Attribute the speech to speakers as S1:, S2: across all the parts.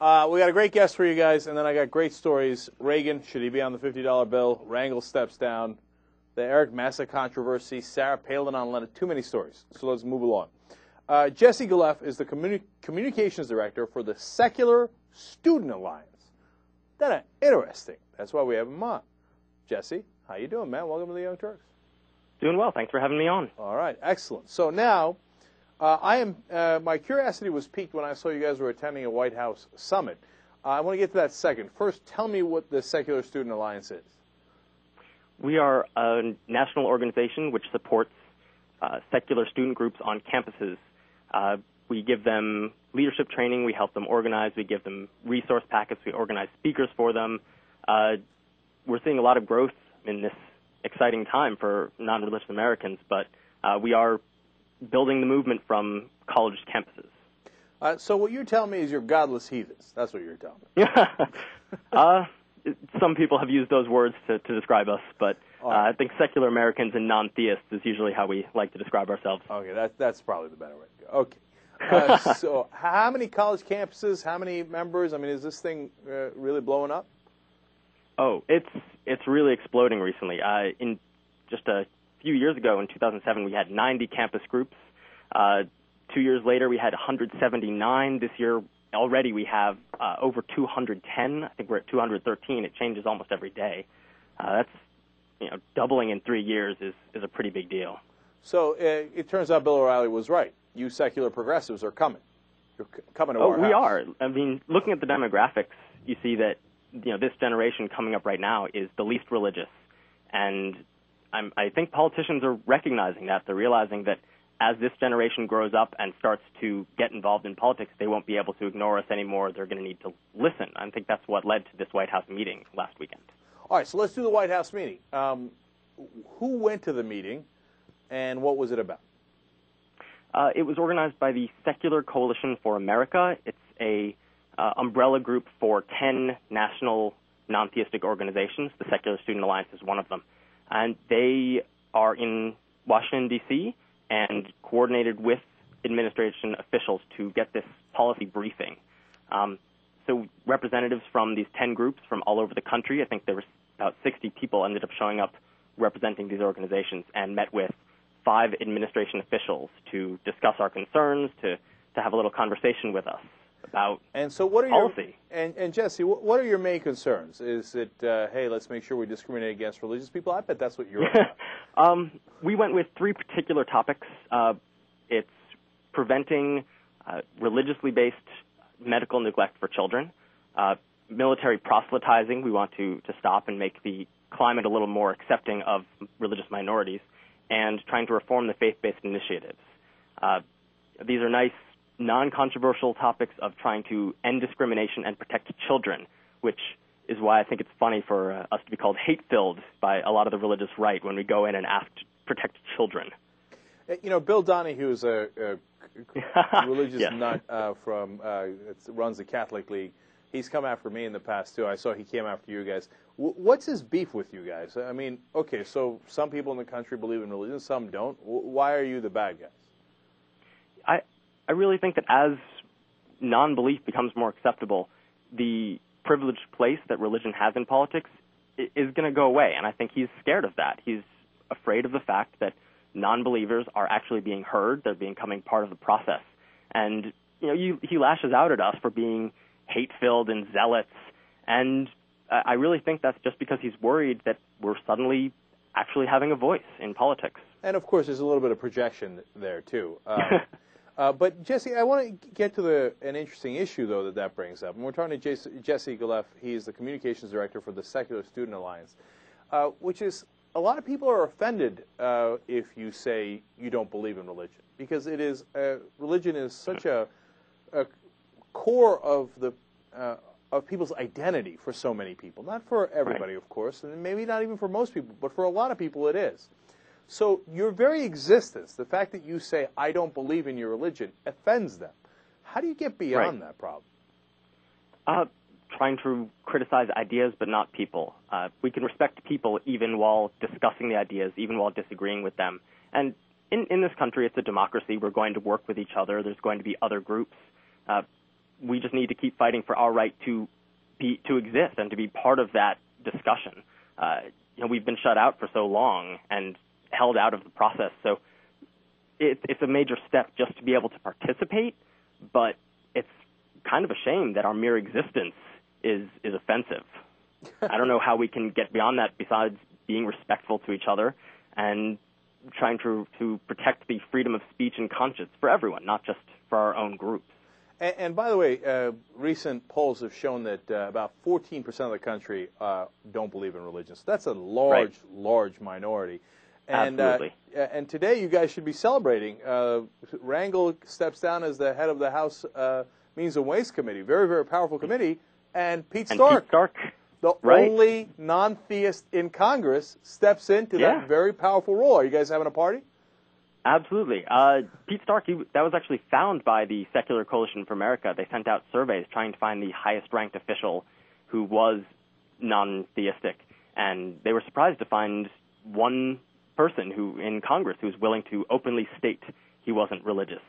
S1: We got a great guest for you guys, and then I got great stories. Reagan, should he be on the $50 bill? Rangel steps down. The Eric Massa controversy. Sarah Palin on Leonard. Too many stories. So let's move along. Jesse Galef is the communications director for the Secular Student Alliance. That's interesting. That's why we have him on. Jesse, how you doing, man? Welcome to the Young Turks.
S2: Doing well. Thanks for having me on.
S1: All right, excellent. So now, my curiosity was piqued when I saw you guys were attending a White House summit. I want to get to that second. First, tell me what the Secular Student Alliance is.
S2: We are a national organization which supports secular student groups on campuses. We give them leadership training. We help them organize. We give them resource packets. We organize speakers for them. We're seeing a lot of growth in this exciting time for non-religious Americans, but we are building the movement from college campuses.
S1: So what you're telling me is you're godless heathens. That's what you're telling me.
S2: Some people have used those words to describe us, but I think secular Americans and non-theists is usually how we like to describe ourselves.
S1: Okay, that's probably the better way to go. Okay. So how many college campuses, how many members? I mean, is this thing really blowing up?
S2: Oh, it's really exploding recently. In just a few years ago, in 2007, we had 90 campus groups. 2 years later, we had 179. This year, already we have over 210. I think we're at 213. It changes almost every day. That's doubling in 3 years is a pretty big deal.
S1: So it turns out Bill O'Reilly was right. You secular progressives are coming. You're coming to our house.
S2: We are. I mean, looking at the demographics, you see that this generation coming up right now is the least religious, and I think politicians are recognizing that. They're realizing that as this generation grows up and starts to get involved in politics, they won't be able to ignore us anymore. They're going to need to listen. I think that's what led to this White House meeting last weekend.
S1: All right, so let's do the White House meeting. Who went to the meeting, and what was it about?
S2: It was organized by the Secular Coalition for America. It's a umbrella group for 10 national non-theistic organizations. The Secular Student Alliance is one of them. And they are in Washington, D.C., and coordinated with administration officials to get this policy briefing. So representatives from these 10 groups from all over the country, I think there were about 60 people ended up showing up representing these organizations, and met with 5 administration officials to discuss our concerns, to have a little conversation with us about
S1: and so what are
S2: policy.
S1: And Jesse, what are your main concerns? Is it, hey, let's make sure we discriminate against religious people? I bet that's what you're about.
S2: We went with 3 particular topics. It's preventing religiously based medical neglect for children, military proselytizing. We want to stop and make the climate a little more accepting of religious minorities, and trying to reform the faith-based initiatives. These are nice, non-controversial topics of trying to end discrimination and protect children, which is why I think it's funny for us to be called hate-filled by a lot of the religious right when we go in and ask to protect children.
S1: Bill Donahue is a religious
S2: yes.
S1: nut runs the Catholic League. He's come after me in the past, too. I saw he came after you guys. What's his beef with you guys? I mean, okay, so some people in the country believe in religion, some don't. Why are you the bad guys?
S2: I really think that as non-belief becomes more acceptable, the privileged place that religion has in politics is going to go away, and I think he's scared of that. He's afraid of the fact that non-believers are actually being heard, they're becoming part of the process. And, he lashes out at us for being hate-filled and zealots, and I really think that's just because he's worried that we're suddenly actually having a voice in politics.
S1: And, of course, there's a little bit of projection there, too. But, Jesse, I want to get to an interesting issue, though, that brings up. And we're talking to Jesse Galef. He's the communications director for the Secular Student Alliance, which is a lot of people are offended if you say you don't believe in religion, because it is religion is such a core of people's identity for so many people. Not for everybody,
S2: right.
S1: Of course, and maybe not even for most people, but for a lot of people it is. So your very existence, the fact that you say, I don't believe in your religion, offends them. How do you get beyond that problem?
S2: Trying to criticize ideas but not people. We can respect people even while discussing the ideas, even while disagreeing with them. And in this country, it's a democracy. We're going to work with each other. There's going to be other groups. we just need to keep fighting for our right to exist and to be part of that discussion. We've been shut out for so long and held out of the process, so it's a major step just to be able to participate, but it's kind of a shame that our mere existence is offensive. I don't know how we can get beyond that besides being respectful to each other and trying to protect the freedom of speech and conscience for everyone, not just for our own groups.
S1: And by the way, recent polls have shown that about 14% of the country don't believe in religion. So that's a large minority. And,
S2: Absolutely.
S1: And today you guys should be celebrating. Rangel steps down as the head of the House Means and Ways Committee, very, very powerful committee. And Pete Stark, the only non-theist in Congress, steps into that very powerful role. Are you guys having a party?
S2: Absolutely. Pete Stark, that was actually found by the Secular Coalition for America. They sent out surveys trying to find the highest-ranked official who was non-theistic, and they were surprised to find one person in Congress who was willing to openly state he wasn't religious.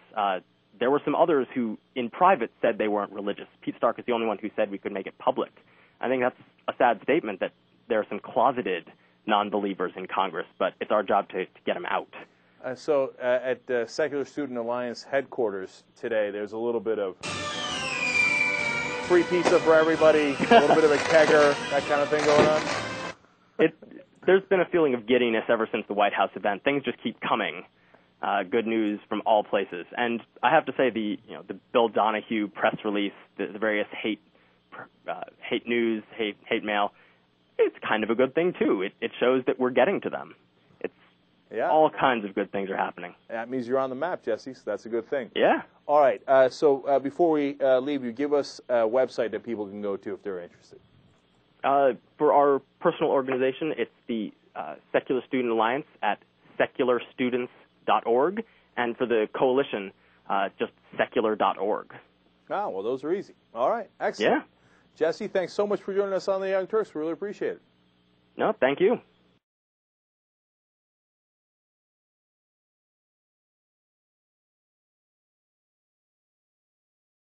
S2: There were some others who, in private, said they weren't religious. Pete Stark is the only one who said we could make it public. I think that's a sad statement that there are some closeted non-believers in Congress, but it's our job to get them out.
S1: So at Secular Student Alliance headquarters today, there's a little bit of free pizza for everybody, a little bit of a kegger, that kind of thing going on?
S2: There's been a feeling of giddiness ever since the White House event. Things just keep coming. Good news from all places. And I have to say the Bill Donahue press release, the various hate news, hate mail, it's kind of a good thing, too. It shows that we're getting to them. All kinds of good things are happening.
S1: That means you're on the map, Jesse, so that's a good thing.
S2: Yeah.
S1: All right. So before we leave you, give us a website that people can go to if they're interested.
S2: For our personal organization, it's the Secular Student Alliance at secularstudents.org. And for the coalition, just secular.org.
S1: Oh, well, those are easy. All right. Excellent.
S2: Yeah.
S1: Jesse, thanks so much for joining us on the Young Turks. We really appreciate it.
S2: No, thank you.